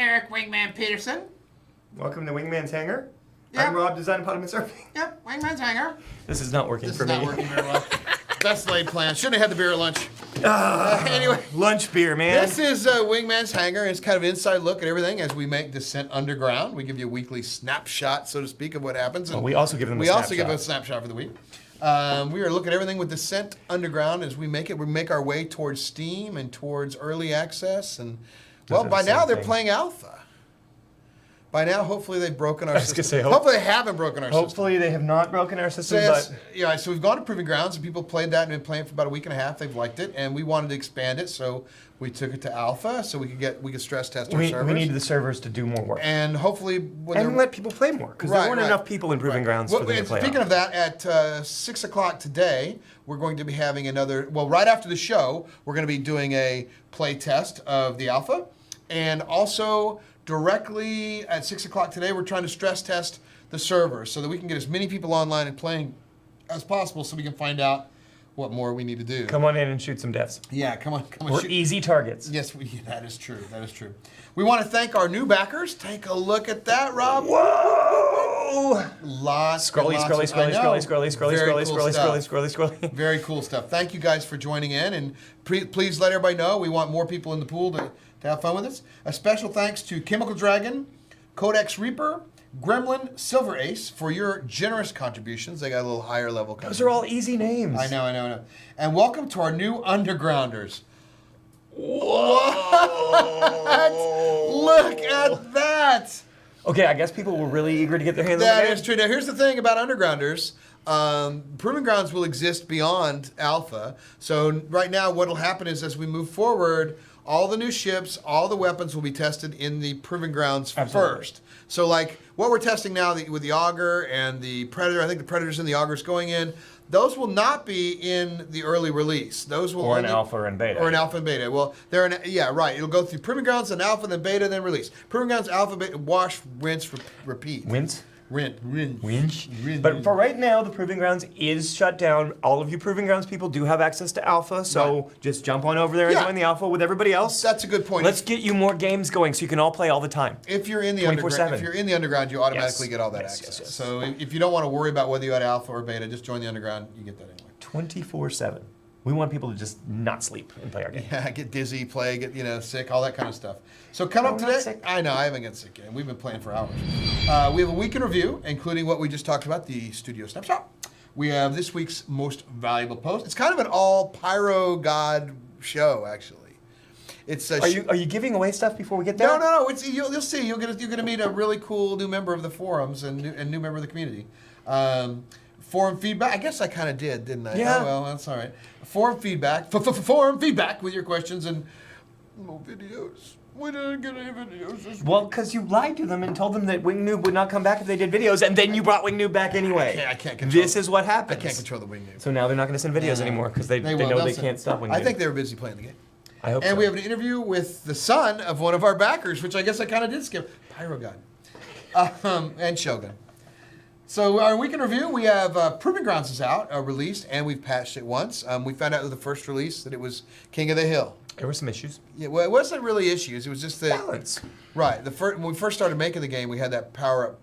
Eric Wingman Peterson. Welcome to Wingman's Hangar. Yep. I'm Rob, Descendent Studios Irving. Yep, Wingman's Hangar. This is not working for me. This is not working very well. Best laid plan. Shouldn't have had the beer at lunch. Anyway, lunch beer, man. This is Wingman's Hangar. It's kind of an inside look at everything as we make Descent Underground. We give you a weekly snapshot, so to speak, of what happens. And we also give them a snapshot. We also give them a snapshot for the week. We are looking at everything with Descent Underground as we make it. We make our way towards Steam and towards early access. And, well, by now they're playing alpha. By now, hopefully they've broken our system. Hopefully they haven't broken our system. Hopefully they have not broken our system, so we've gone to Proving Grounds, and people played that and been playing for about a week and a half. They've liked it, and we wanted to expand it, so we took it to alpha, so we could stress test our servers. We needed the servers to do more work. And hopefully... let people play more, because there weren't enough people in Proving Grounds for them to play. Speaking of that, at 6 o'clock today, we're going to be having another... Well, right after the show, we're going to be doing a play test of the alpha, and also... Directly at 6 o'clock today, we're trying to stress test the servers so that we can get as many people online and playing as possible so we can find out what more we need to do. Come on in and shoot some deaths. Yeah, come on. We're easy targets. Yes, that is true. That is true. We want to thank our new backers. Take a look at that, Rob. Whoa! Scrolly. Very cool stuff. Thank you guys for joining in, and please let everybody know we want more people in the pool to have fun with us. A special thanks to Chemical Dragon, Codex Reaper, Gremlin, Silver Ace for your generous contributions. They got a little higher level. Those are all easy names. I know. And welcome to our new Undergrounders. What? Look at that. Okay, I guess people were really eager to get their hands on that. That is true. Now, here's the thing about Undergrounders. Proving Grounds will exist beyond Alpha. So right now, what will happen is as we move forward, all the new ships, all the weapons will be tested in the Proving Grounds first. So like what we're testing now with the Augur and the Predator, I think the Predator's in the Augur's going in, those will not be in the early release. Those will in Alpha and Beta. Or in Alpha and Beta. Well, they're in, yeah, right. It'll go through Proving Grounds, then Alpha, then Beta, then release. Proving Grounds, Alpha, Beta, wash, rinse, repeat. Rinse. But for right now, the Proving Grounds is shut down. All of you Proving Grounds people do have access to Alpha, so just jump on over there and join the Alpha with everybody else. That's a good point. Let's get you more games going so you can all play all the time. If you're in the underground, you automatically get all that access. Yes. So if you don't want to worry about whether you had Alpha or Beta, just join the underground. You get that anyway. 24/7. We want people to just not sleep and play our game. Yeah, get dizzy, get sick, all that kind of stuff. So come up today. I know, I haven't gotten sick yet. We've been playing for hours. We have a week in review, including what we just talked about, the studio snapshot. We have this week's most valuable post. It's kind of an all PyroGod show, actually. It's are you giving away stuff before we get there? No. You'll see. You're gonna meet a really cool new member of the forums and new member of the community. Forum feedback. I guess I kind of didn't I? Yeah. Oh, well, that's all right. Forum feedback. Forum feedback with your questions and no videos. We didn't get any videos this week. Well, because you lied to them and told them that Wing Noob would not come back if they did videos, and then you brought Wing Noob back anyway. I can't control. This is what happens. I can't control the Wing Noob. So now they're not going to send videos anymore because they know they can't stop Wing Noob. I think they were busy playing the game. I hope so. And we have an interview with the son of one of our backers, which I guess I kind of did skip. PyroGod. And Shogun. So our week in review, we have Proving Grounds is out, released, and we've patched it once. We found out with the first release that it was King of the Hill. There were some issues. Yeah, well, it wasn't really issues. It was just the balance. Right. When we first started making the game, we had that power-up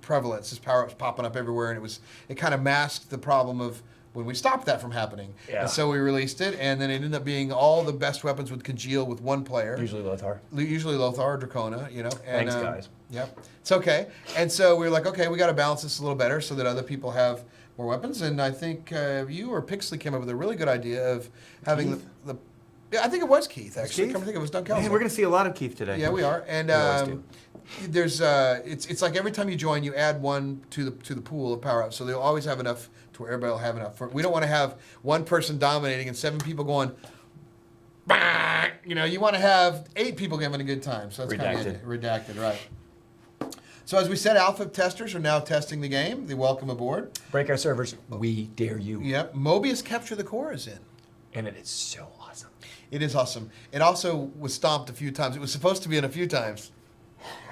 prevalence. This power-up's popping up everywhere, and it kind of masked the problem of when we stopped that from happening. Yeah. And so we released it, and then it ended up being all the best weapons would congeal with one player. Usually Lothar. Or Dracona, And, thanks, guys. Yep. It's okay. And so we were like, okay, we got to balance this a little better so that other people have more weapons. And I think you or Pixley came up with a really good idea of having the I think it was Keith, actually. Come to think it was Doug Kelso. Hey, we're going to see a lot of Keith today. Yeah, we are. And there's it's like every time you join, you add one to the pool of power-ups. So they'll always have enough to where everybody will have enough. We don't want to have one person dominating and 7 people going, bah! You want to have 8 people having a good time. So that's kind of redacted, right. So as we said, alpha testers are now testing the game. They welcome aboard. Break our servers. We dare you. Yep. Mobius Capture the Core is in. And it is so awesome. It is awesome. It also was stomped a few times. It was supposed to be in a few times.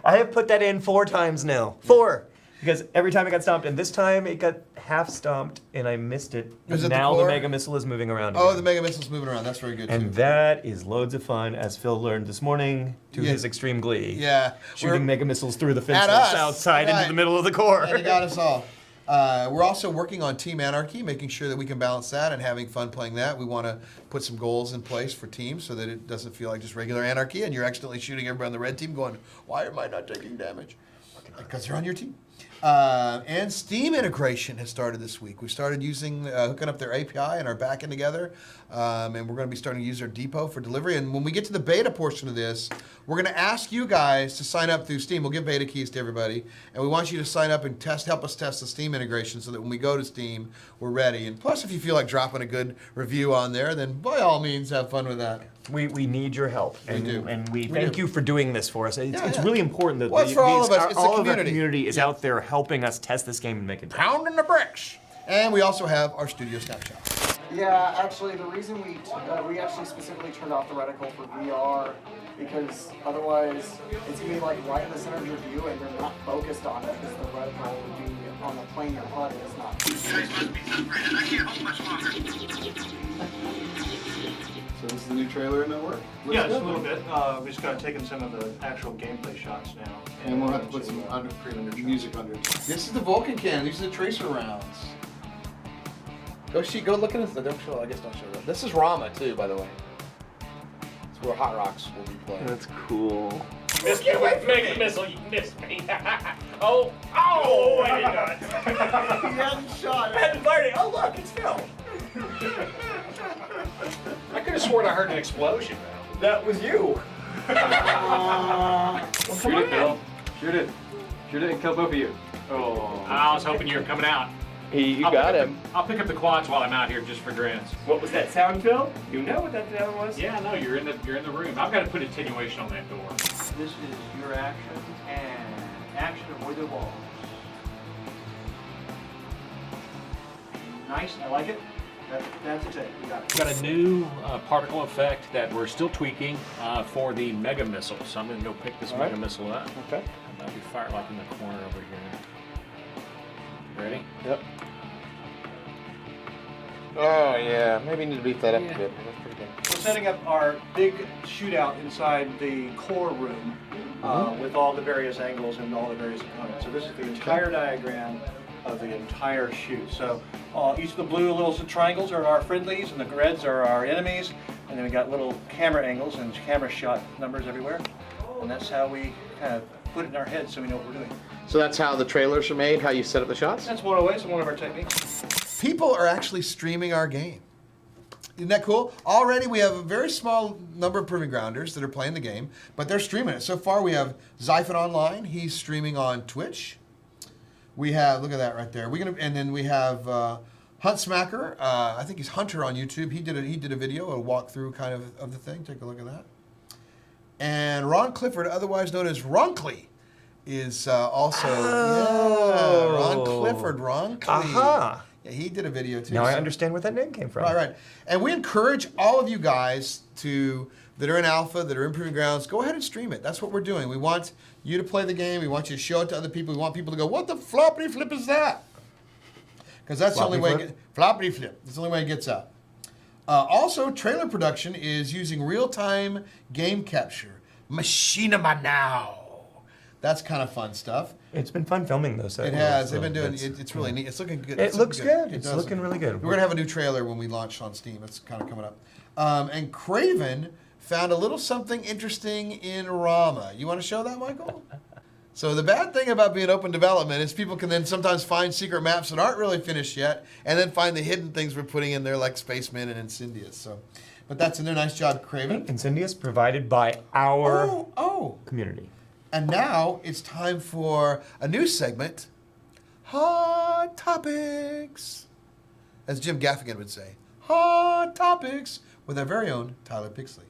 I have put that in 4 times now. 4. Because every time it got stomped, and this time it got half stomped, and I missed it. Is it now the core? Mega Missile is moving around. Oh, again. the Mega Missile's moving around. That's very good, And too. that is loads of fun, as Phil learned this morning to his extreme glee. Yeah. Shooting Mega Missiles through the fence At on the us, south side right. into the middle of the core. And it got us all. We're also working on Team Anarchy, making sure that we can balance that and having fun playing that. We want to put some goals in place for teams so that it doesn't feel like just regular anarchy and you're accidentally shooting everybody on the red team going, why am I not taking damage? Because they're on your team. And Steam integration has started this week. We started using, hooking up their API and our backend together, and we're going to be starting to use their depot for delivery. And when we get to the beta portion of this, we're going to ask you guys to sign up through Steam. We'll give beta keys to everybody, and we want you to sign up and help us test the Steam integration so that when we go to Steam, we're ready. And plus, if you feel like dropping a good review on there, then by all means, have fun with that. We need your help. We do. And we thank you for doing this for us. It's Yeah. really important that Well, it's for all of us. It's the all of our community. community is out there helping us test this game and make it better. Pounding the bricks. And we also have our studio snapshot. Yeah, actually, the reason we actually specifically turned off the reticle for VR because otherwise it's gonna be like right in the center of your view and you're not focused on it because the reticle would be on the plane your HUD is not. So this is the new trailer and it'll work? Yeah, just a little bit. We just got taken some of the actual gameplay shots now. And we'll have to put some music under. This is the Vulcan cannon. These are the tracer rounds. Go look at this. Don't show. I guess don't show that. This is Rama too, by the way. It's where Hot Rocks will be playing. That's cool. Get away from the missile, you missed me. Oh, I did not. He hadn't shot I had to fire it. Oh, look, it's Phil. I could have sworn I heard an explosion. That was you. Shoot it, Bill. Shoot it. Shoot it and kill both of you. Oh, I was hoping you were coming out. You got him. I'll pick up the quads while I'm out here just for grins. What was that sound, Phil? You know what that sound was? Yeah, no, you're in the room. I've got to put attenuation on that door. This is your action and action avoid the walls. Nice, I like it. That's a take. We got it. We've got a new particle effect that we're still tweaking for the Mega Missile. So I'm going to go pick this Mega Missile up. Okay. I'll be fired like in the corner over here. Ready? Yep. Oh yeah, maybe need to beef that up a bit. That's pretty good. We're setting up our big shootout inside the core room with all the various angles and all the various components. So this is the entire diagram of the entire shoot. So each of the blue little triangles are our friendlies and the reds are our enemies. And then we got little camera angles and camera shot numbers everywhere. And that's how we kind of put it in our heads so we know what we're doing. So that's how the trailers are made, how you set up the shots? That's one of the ways, one of our techniques. People are actually streaming our game. Isn't that cool? Already we have a very small number of proving grounders that are playing the game, but they're streaming it. So far we have XyphonOnline. He's streaming on Twitch. We have, look at that right there. And then we have HuntSmacker. I think he's Hunter on YouTube. He did a video, a walkthrough kind of the thing. Take a look at that. And Ron Clifford, otherwise known as Ronkly, is also Ron Clifford, Ronkly. Aha. Yeah, he did a video too. Now I so- understand where that name came from. Right. And we encourage all of you guys that are in alpha, that are in proving grounds, go ahead and stream it. That's what we're doing. We want you to play the game. We want you to show it to other people. We want people to go, what the floppity flip is that? Because that's the only way. Floppity flip. That's the only way it gets out. Also, trailer production is using real-time game capture. Machinima now. That's kind of fun stuff. It's been fun filming those. It has. They've been doing. It's really neat. It's looking good. It looks good. It It's does looking look really good. We're gonna have a new trailer when we launch on Steam. It's kind of coming up. And Craven found a little something interesting in Rama. You want to show that, Michael? So the bad thing about being open development is people can then sometimes find secret maps that aren't really finished yet, and then find the hidden things we're putting in there, like Spaceman and Incendious. So, but that's in there. Nice job, Craven. Incendious provided by our Oh. community. And now it's time for a new segment, Hot Topics. As Jim Gaffigan would say, Hot Topics with our very own Tyler Pixley.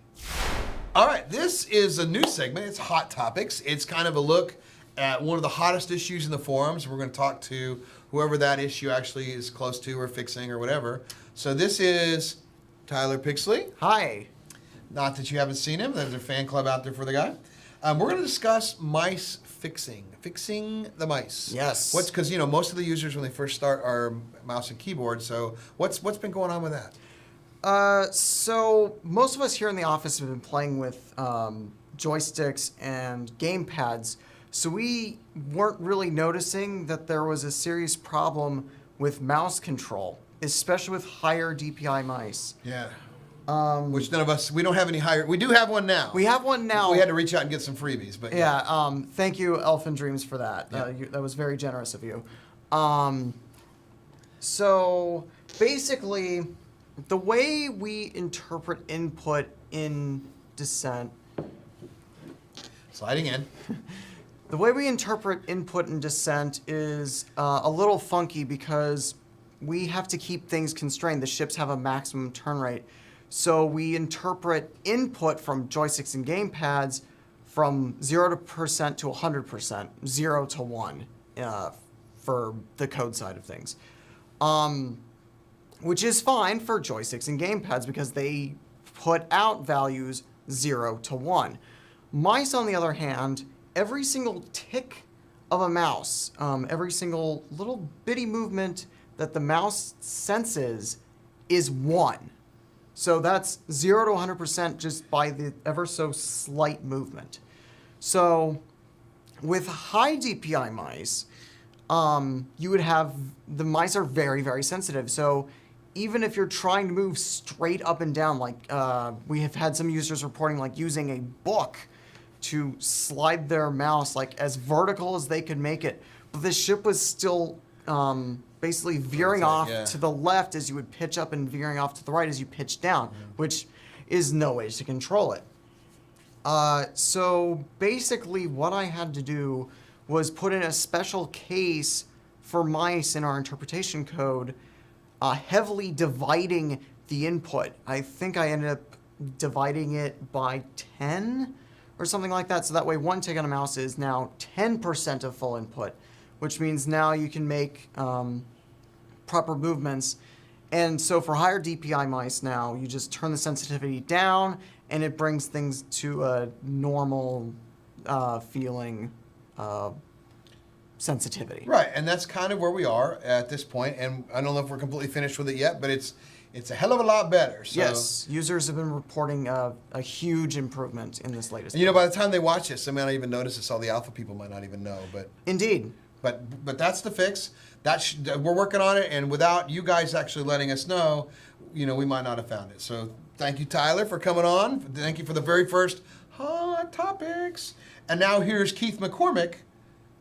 All right, this is a new segment. It's Hot Topics. It's kind of a look at one of the hottest issues in the forums. We're going to talk to whoever that issue actually is close to or fixing or whatever. So this is Tyler Pixley. Hi. Not that you haven't seen him. There's a fan club out there for the guy. We're going to discuss mice fixing the mice. Yes. Because most of the users when they first start are mouse and keyboard. So what's been going on with that? So most of us here in the office have been playing with joysticks and game pads, so we weren't really noticing that there was a serious problem with mouse control, especially with higher DPI mice. Yeah. Which none of us, we don't have any higher. We do have one now. We have one now. We had to reach out and get some freebies, but yeah. Thank you, Elfin Dreams, for that. Yeah. That was very generous of you. So basically, the way we interpret input in Descent. Sliding in. The way we interpret input in Descent is a little funky because we have to keep things constrained. The ships have a maximum turn rate. So we interpret input from joysticks and gamepads from 0% to 100%, 0 to 1 for the code side of things. Which is fine for joysticks and gamepads because they put out values 0 to 1. Mice, on the other hand, every single tick of a mouse, every single little bitty movement that the mouse senses is 1. So that's 0 to 100% just by the ever so slight movement. So with high DPI mice, you would have, the mice are very, very sensitive. So even if you're trying to move straight up and down, like we have had some users reporting like using a book to slide their mouse like as vertical as they could make it, but the ship was still basically veering off to the left as you would pitch up and veering off to the right as you pitch down, which is no way to control it. So basically what I had to do was put in a special case for mice in our interpretation code, heavily dividing the input. I think I ended up dividing it by 10 or something like that. So that way one tick on a mouse is now 10% of full input, which means now you can make proper movements. And so for higher DPI mice now, you just turn the sensitivity down and it brings things to a normal feeling sensitivity. Right, and that's kind of where we are at this point, and I don't know if we're completely finished with it yet, but it's a hell of a lot better. So. Yes, users have been reporting a huge improvement in this latest. By the time they watch this, they may not even notice this. All the alpha people might not even know, but indeed. But that's the fix. We're working on it, and without you guys actually letting us know, we might not have found it. So thank you, Tyler, for coming on. Thank you for the very first hot topics. And now here's Keith McCormick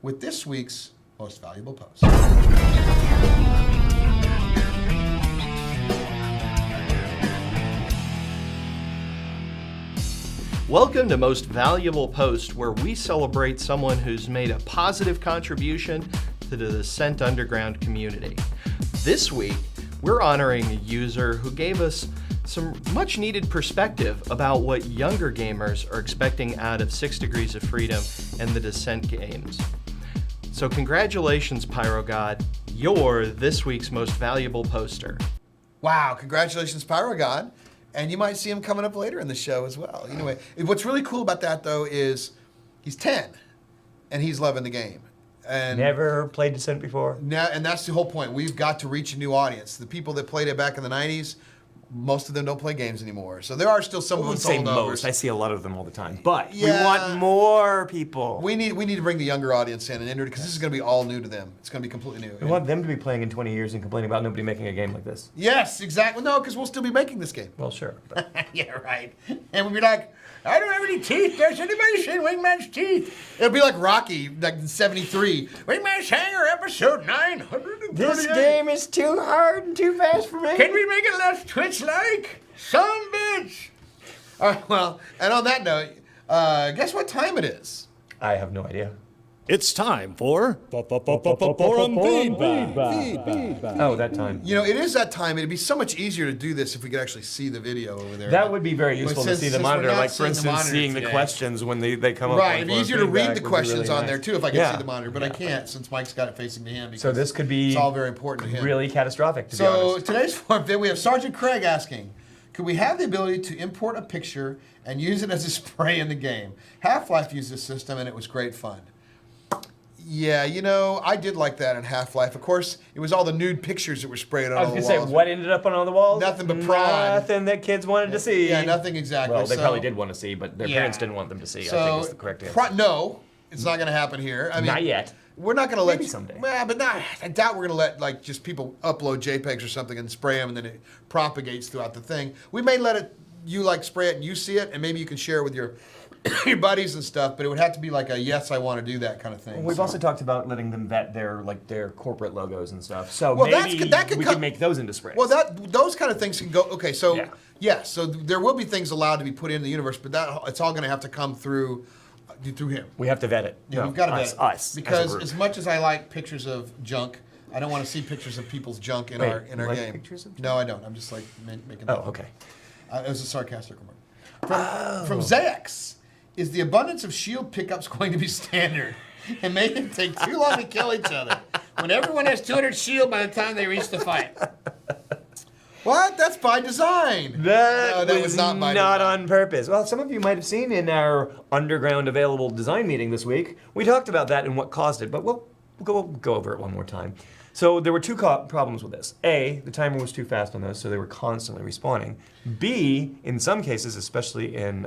with this week's Most Valuable Post. Welcome to Most Valuable Post, where we celebrate someone who's made a positive contribution to the Descent Underground community. This week, we're honoring a user who gave us some much needed perspective about what younger gamers are expecting out of 6 Degrees of Freedom and the Descent games. So congratulations, PyroGod. You're this week's Most Valuable Poster. Wow, congratulations, PyroGod. And you might see him coming up later in the show as well. Anyway, what's really cool about that, though, is he's 10, and he's loving the game. And never played Descent before. And that's the whole point. We've got to reach a new audience. The people that played it back in the 90s, most of them don't play games anymore. So there are still some of them say holdovers. most. I see a lot of them all the time. But we want more people. We need to bring the younger audience in and enter it because this is going to be all new to them. It's going to be completely new. We want them to be playing in 20 years and complaining about nobody making a game like this. Yes, exactly. No, because we'll still be making this game. Well, sure. Yeah, right. And we'll be like, I don't have any teeth. Does anybody see Wingman's teeth? It'll be like Rocky, like in '73. Wingman's Hangar, episode 938. This game is too hard and too fast for me. Can we make it less Twitch-like? Some bitch. All right, well, and on that note, guess what time it is? I have no idea. It's time for forum feedback. Oh, that time. It is that time. It'd be so much easier to do this if we could actually see the video over there. That would be very useful to see the monitor, like for instance, seeing the questions when they come up. Right, it'd be easier to read the questions on there too if I could see the monitor, but I can't since Mike's got it facing to him. Because so this could be it's all very important to him. Really catastrophic, to be honest. So today's forum vid, we have Sergeant Craig asking, could we have the ability to import a picture and use it as a spray in the game? Half-Life used this system and it was great fun. Yeah, you know, I did like that in Half-Life. Of course, it was all the nude pictures that were sprayed on I was all the going to walls. say, what ended up on all the walls? Nothing but pride. Nothing that kids wanted to see. Yeah, nothing exactly. Well, they So- probably did want to see, but their parents didn't want them to see, I think is the correct answer. No, it's not going to happen here. I mean, Not yet. We're not going to let Maybe someday. Well, but not. I doubt we're going to let like just people upload JPEGs or something and spray them, and then it propagates throughout the thing. We may let it. You like spray it and you see it, and maybe you can share it with your your buddies and stuff. But it would have to be like a yes, I want to do that kind of thing. We've also talked about letting them vet their corporate logos and stuff. So Well, maybe that could we come- can make those into sprays. Well, those kind of things can go. Okay, so Yeah. so there will be things allowed to be put in the universe, but it's all going to have to come through him. We have to vet it. Yeah, No, we've got to vet us, it. us, Because as a as group. much as I like pictures of junk, I don't want to see pictures of people's junk in Wait, our you like game. pictures of junk? No, I don't. I'm just like making. Oh, that up. okay. It was a sarcastic remark. From Zax, is the abundance of shield pickups going to be standard and make it take too long to kill each other when everyone has 200 shield by the time they reach the fight? What? That's by design. That No, was not by not design. on purpose. Well, some of you might have seen in our underground available design meeting this week, we talked about that and what caused it, but we'll go over it one more time. So there were two problems with this. A, the timer was too fast on those, so they were constantly respawning. B, in some cases, especially in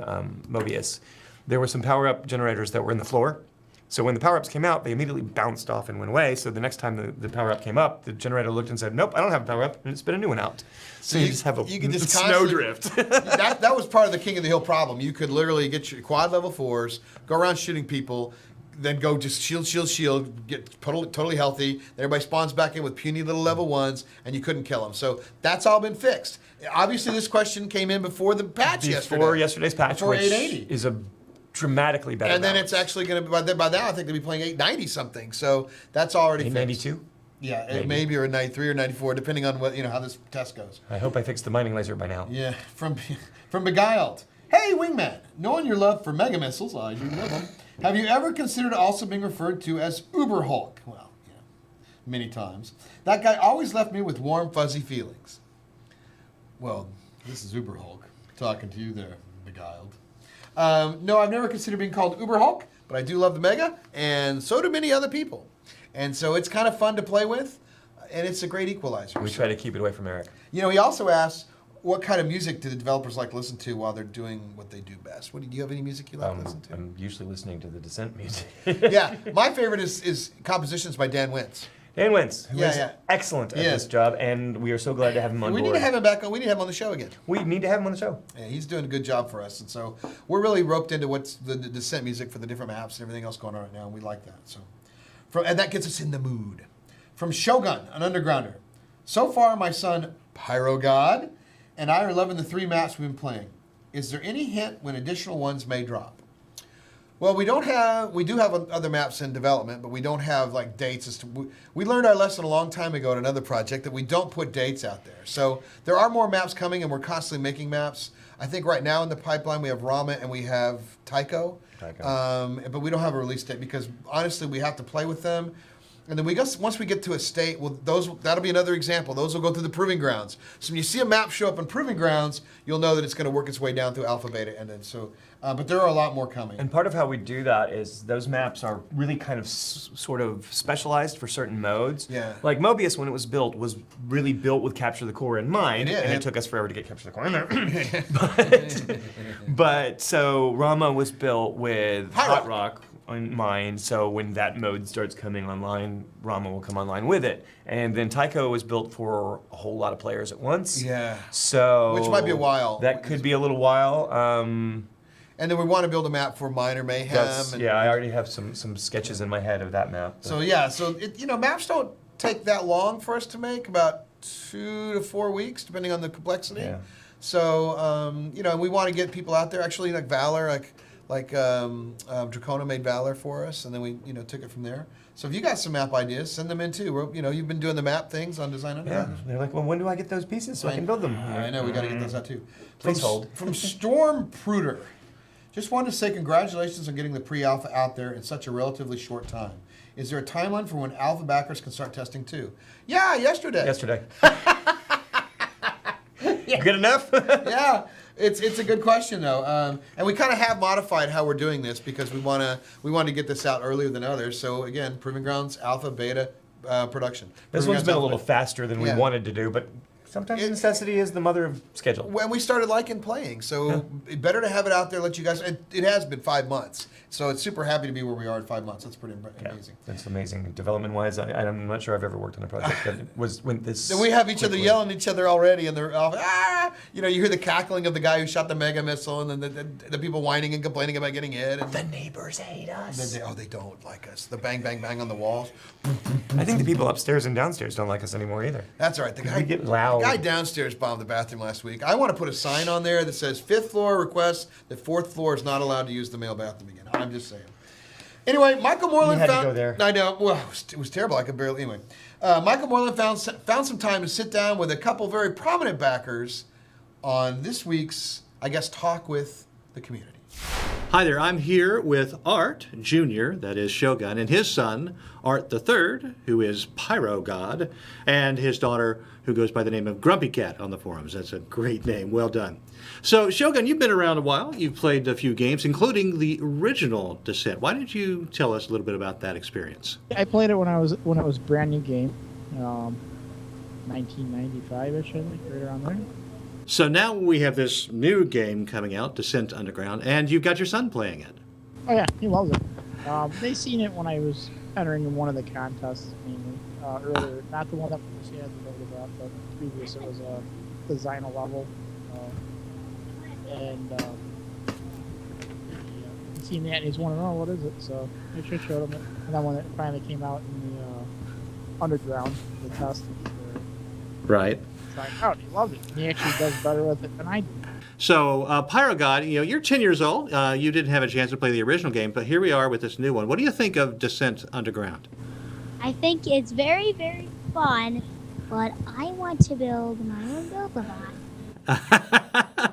Mobius, there were some power-up generators that were in the floor. So when the power-ups came out, they immediately bounced off and went away. So the next time the power-up came up, the generator looked and said, nope, I don't have a power-up, and it spit a new one out. So you just have a snowdrift. that was part of the King of the Hill problem. You could literally get your quad level 4s, go around shooting people, then go just shield, get totally healthy. Then everybody spawns back in with puny little level 1s, and you couldn't kill them. So that's all been fixed. Obviously, this question came in before the patch yesterday. Before yesterday's patch, Before which 880. is a dramatically better And then balance. it's actually going to be, by now, I think they'll be playing 890 something. So that's already fixed. 892? Yeah, maybe or 93 or 94, depending on what how this test goes. I hope I fixed the mining laser by now. Yeah, from Beguiled. Hey, Wingman, knowing your love for mega missiles, I do love them. Have you ever considered also being referred to as Uber Hulk? Well, yeah, many times. That guy always left me with warm, fuzzy feelings. Well, this is Uber Hulk talking to you there, Beguiled. No, I've never considered being called Uber Hulk, but I do love the Mega, and so do many other people. And so it's kind of fun to play with, and it's a great equalizer. We try to keep it away from Eric. You know, he also asks, what kind of music do the developers like to listen to while they're doing what they do best? Do you have any music you like to listen to? I'm usually listening to the Descent music. Yeah, my favorite is compositions by Dan Wentz. Dan Wentz, who is Yeah. excellent at He this is. job, and we are so glad to have him on We board. need to have him back on. We need to have him on the show again. We need to have him on the show. Yeah, he's doing a good job for us, and so we're really roped into what's the Descent music for the different maps and everything else going on right now, and we like that. So, and that gets us in the mood. From Shogun, an undergrounder. So far, my son PyroGod and I are loving the 3 maps we've been playing. Is there any hint when additional ones may drop? Well, we do have other maps in development, but we don't have like dates. As to, we learned our lesson a long time ago in another project that we don't put dates out there. So there are more maps coming, and we're constantly making maps. I think right now in the pipeline we have Rama and we have Tycho. But we don't have a release date because honestly we have to play with them. And then once we get to a state, well, that'll be another example. Those will go through the proving grounds. So when you see a map show up in proving grounds, you'll know that it's going to work its way down through alpha, beta, and then so. But there are a lot more coming. And part of how we do that is those maps are really kind of sort of specialized for certain modes. Yeah. Like Mobius, when it was really built with Capture the Core in mind, It is. and it took us forever to get Capture the Core in there. but so Rama was built with Hot Rock in mind, so when that mode starts coming online, Rama will come online with it. And then Tycho was built for a whole lot of players at once. Yeah. So Which might be a while. That could be a little while. And then we want to build a map for Minor Mayhem. I already have some sketches in my head of that map. So yeah, maps don't take that long for us to make, about 2 to 4 weeks, depending on the complexity. Yeah. So we want to get people out there. Actually, like Valor, like Dracona made Valor for us, and then we took it from there. So if you got some map ideas, send them in too. You've been doing the map things on Design Underground. Yeah, they're like, well, when do I get those pieces so I can build them? I know we got to get those out too. Please hold. From Storm Pruder. Just wanted to say congratulations on getting the pre-alpha out there in such a relatively short time. Is there a timeline for when alpha backers can start testing too? Yeah, yesterday. Yesterday. Good enough? Yeah. It's a good question though, and we kind of have modified how we're doing this because we want to get this out earlier than others. So again, Proving Grounds Alpha, Beta, production. This Proving one's Grounds been a Alpha, little faster than we Yeah. wanted to do, but sometimes necessity is the mother of schedule. When we started liking playing, so better to have it out there. Let you guys. It has been 5 months, so it's super happy to be where we are in 5 months. That's pretty amazing. That's amazing. Development-wise, I'm not sure I've ever worked on a project that went this. Then we have each other quickly. yelling at each other already, and they're all, you know, you hear the cackling of the guy who shot the mega missile, and then the people whining and complaining about getting hit. And The neighbors hate us. they don't like us. The bang, bang, bang on the walls. I think the people upstairs and downstairs don't like us anymore either. That's all right. The guy, we get loud. The guy downstairs bombed the bathroom last week. I want to put a sign on there that says 5th floor requests that 4th floor is not allowed to use the male bathroom again. I'm just saying. Anyway, Michael Morlan You had to found. go there. I know. Well, it was terrible. I could barely. Anyway, Michael Morlan found some time to sit down with a couple very prominent backers on this week's, I guess, talk with the community. Hi there, I'm here with Art Jr., that is Shogun, and his son, Art III, who is PyroGod, and his daughter, who goes by the name of Grumpy Cat on the forums. That's a great name. Well done. So, Shogun, you've been around a while. You've played a few games, including the original Descent. Why don't you tell us a little bit about that experience? I played it when it was a brand new game, 1995-ish, I think, right around there. So now we have this new game coming out, Descent Underground, and you've got your son playing it. Oh yeah, he loves it. They seen it when I was entering in one of the contests, mainly earlier. Not the one that we seen at the build about, but previous it was a design a level, and he seen that and he's wondering, oh, what is it? So I just showed him it, and then when it finally came out in the underground, the test, Right. out, he loved it. He actually does better with it than I do. So, PyroGod, you're 10 years old. You didn't have a chance to play the original game, but here we are with this new one. What do you think of Descent Underground? I think it's very, very fun, but I want to build my own build-a-bot.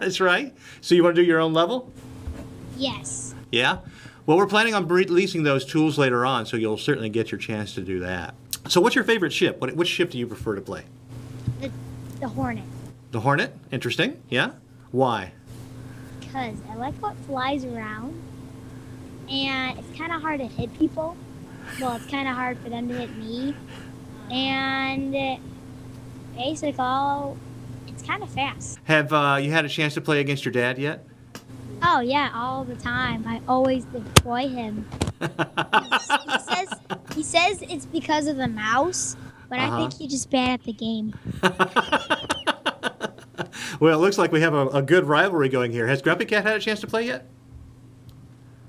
That's right. So you want to do your own level? Yes. Yeah? Well, we're planning on releasing those tools later on, so you'll certainly get your chance to do that. So what's your favorite ship? Which ship do you prefer to play? The Hornet. The Hornet? Interesting. Yeah? Why? Because I like what flies around, and it's kind of hard to hit people. Well, it's kind of hard for them to hit me, and basically, it's kind of fast. Have you had a chance to play against your dad yet? Oh yeah, all the time. I always deploy him. he says it's because of the mouse, but I think he's just bad at the game. Well, it looks like we have a good rivalry going here. Has Grumpy Cat had a chance to play yet?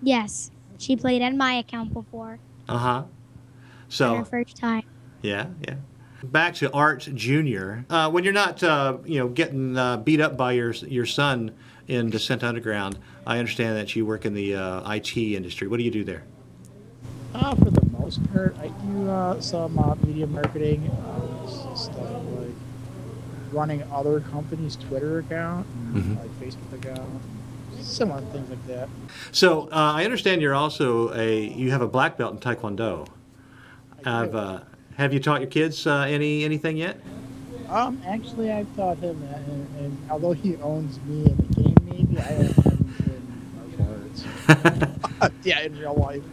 Yes, she played on my account before. So her first time. Yeah. Back to Art Jr. When you're not, getting beat up by your son in Descent Underground, I understand that you work in the IT industry. What do you do there? For the most part, I do some media marketing, stuff like running other companies' Twitter account, like Facebook account, similar things like that. So I understand you're also you have a black belt in Taekwondo. Have you taught your kids anything yet? Actually, I've taught him that, and although he owns me in the game, maybe I own him in martial arts. Yeah, in real life.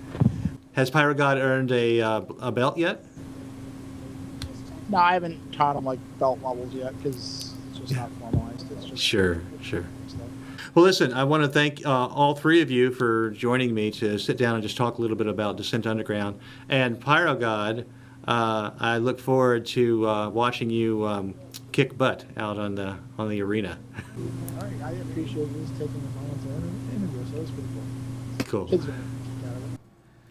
Has PyroGod earned a belt yet? No, I haven't taught him like belt levels yet because it's just not formalized. It's just Sure. Well, listen, I want to thank all three of you for joining me to sit down and just talk a little bit about Descent Underground. And PyroGod, I look forward to watching you kick butt out on the arena. All right, I appreciate you taking the moment to interview us. That was pretty cool. Cool. Kids are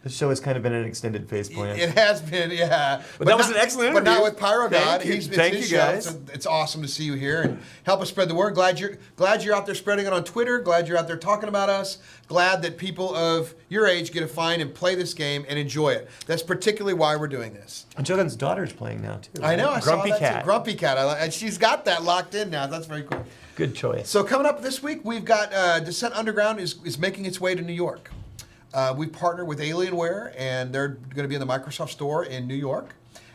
This show has kind of been an extended phase plan. It has been, yeah. But that was an excellent But not interview. with PyroGod. Thank you, guys. So it's awesome to see you here and help us spread the word. Glad you're out there spreading it on Twitter. Glad you're out there talking about us. Glad that people of your age get to find and play this game and enjoy it. That's particularly why we're doing this. And Shogun's daughter's playing now too. I know. I Grumpy saw that Cat. too. Grumpy Cat. And she's got that locked in now. That's very cool. Good choice. So coming up this week, we've got Descent Underground is making its way to New York. We partnered with Alienware, and they're going to be in the Microsoft Store in New York.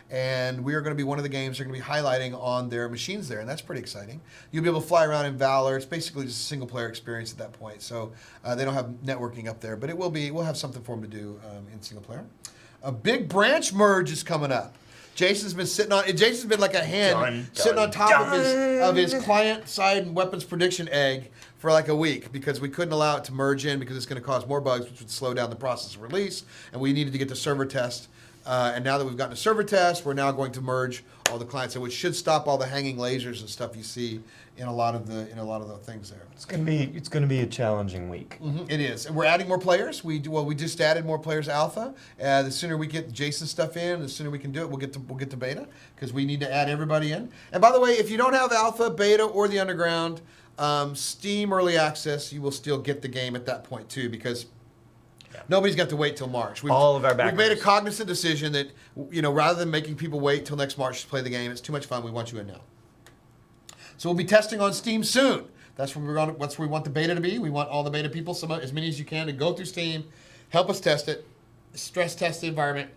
and we are going to be one of the games they're going to be highlighting on their machines there, and that's pretty exciting. You'll be able to fly around in Valor. It's basically just a single-player experience at that point, so they don't have networking up there, but it will be. We'll have something for them to do in single-player. A big branch merge is coming up. Jason's been like a hen sitting on top of his client-side weapons prediction egg for like a week because we couldn't allow it to merge in because it's going to cause more bugs, which would slow down the process of release, and we needed to get the server test. And now that we've gotten a server test, we're now going to merge all the clients, which should stop all the hanging lasers and stuff you see in a lot of the things there. It's gonna be a challenging week. It is, and we're adding more players. We just added more players alpha. The sooner we get Jason's stuff in, the sooner we can do it. We'll get to beta because we need to add everybody in. And by the way, if you don't have alpha, beta, or the underground, Steam early access, you will still get the game at that point too because. Nobody's got to wait till March. We've made a cognizant decision that, rather than making people wait till next March to play the game, it's too much fun. We want you in now. So we'll be testing on Steam soon. That's where we want the beta to be. We want all the beta people, as many as you can, to go through Steam, help us test it, stress test the environment,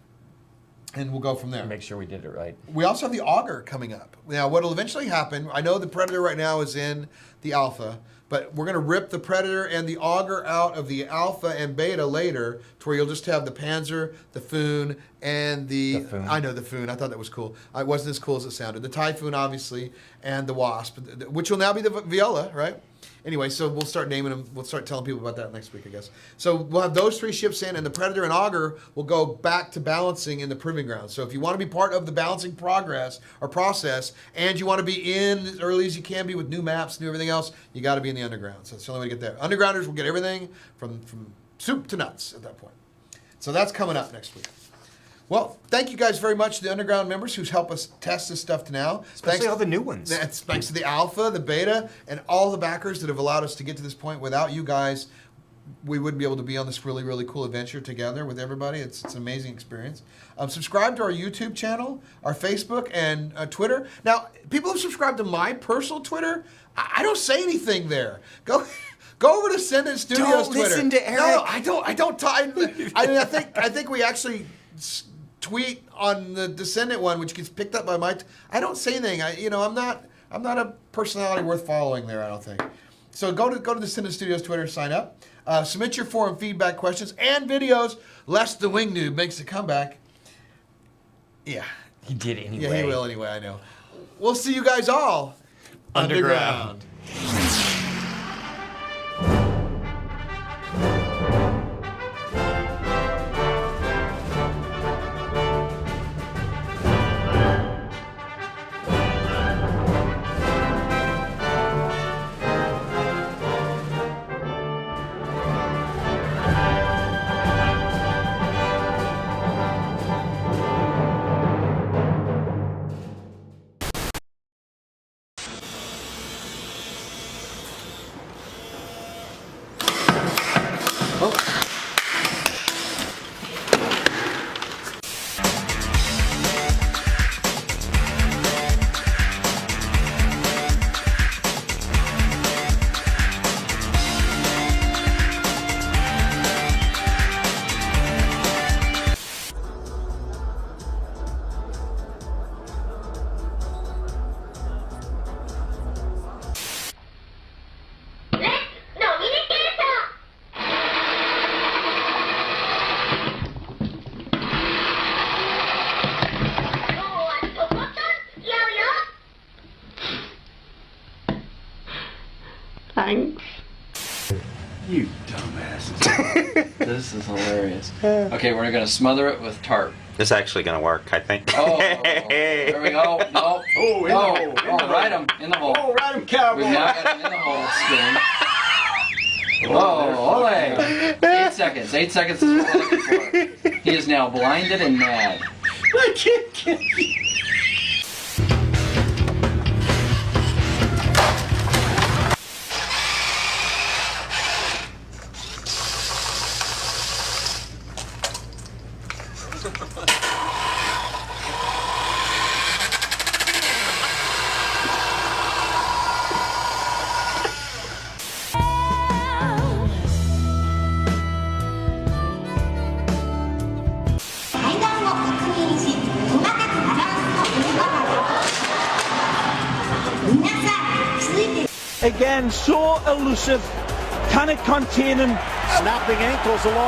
and we'll go from there. Make sure we did it right. We also have the Augur coming up. Now, what will eventually happen, I know the Predator right now is in the alpha, but we're going to rip the Predator and the Augur out of the alpha and beta later to where you'll just have the Panzer, the Foon, and the I know the Foon. I thought that was cool. It wasn't as cool as it sounded. The Typhoon, obviously, and the Wasp, which will now be the Viola, right? Anyway, so we'll start naming them. We'll start telling people about that next week, I guess. So we'll have those 3 ships in, and the Predator and Augur will go back to balancing in the Proving Ground. So if you want to be part of the balancing process, and you want to be in as early as you can be with new maps, new everything else, you got to be in the Underground. So that's the only way to get there. Undergrounders will get everything from soup to nuts at that point. So that's coming up next week. Well, thank you guys very much to the Underground members who's helped us test this stuff to now. Especially all the new ones. Thanks to the alpha, the beta, and all the backers that have allowed us to get to this point. Without you guys, we wouldn't be able to be on this really, really cool adventure together with everybody. It's an amazing experience. Subscribe to our YouTube channel, our Facebook, and Twitter. Now, people who subscribe to my personal Twitter, I don't say anything there. Go over to Descendent Studios Twitter. Don't listen to Eric. No, I don't. I think we actually tweet on the Descendant one, which gets picked up by I don't say anything. I'm not a personality worth following there, I don't think. So go to Descendant Studios Twitter, sign up. Submit your forum feedback, questions, and videos, lest the Wing Noob makes a comeback. Yeah. He did anyway. Yeah, he will anyway, I know. We'll see you guys all underground. Thanks. You dumbasses. This is hilarious. Okay, we're gonna smother it with tarp. This is actually gonna work, I think. Oh, there we go. No. Oh, in the hole. Right him in the hole. Oh, right him, cowboy. We've now got him in the hole. Spin. Whoa, ole. 8 seconds. 8 seconds is what we're looking for. He is now blinded and mad. I can't get you. Again, so elusive. Can it contain him? Snapping ankles along.